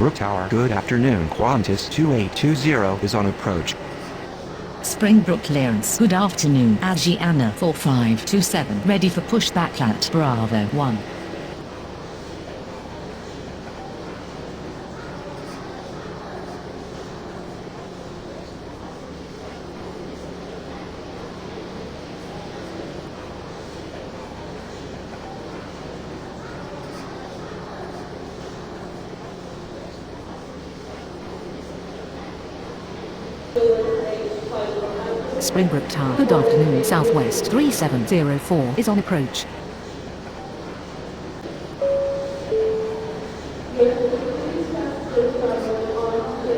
Springbrook Tower. Good afternoon. QANTAS A380 is on approach. Springbrook clearance. Good afternoon. ATRIANA 4527 ready for pushback at Bravo 1. Springbrook Tower. Good afternoon. Southwest 3704 is on approach.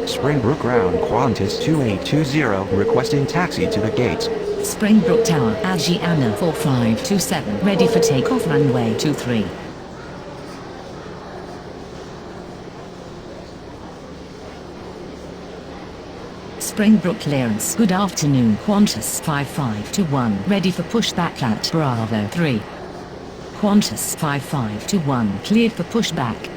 Springbrook ground. QANTAS A380 requesting taxi to the gates. Springbrook Tower. ATRIANA 4527 ready for takeoff runway 23. Springbrook clearance. Good afternoon. QANTAS 5521 ready for pushback at Bravo 3. QANTAS 5521 cleared for pushback.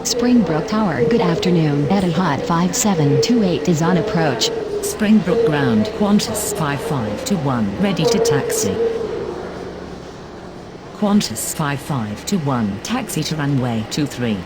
Springbrook Tower. Good afternoon. Etihad 5728 is on approach. Springbrook ground. QANTAS 5521 ready to taxi. QANTAS 5521 taxi to runway 23.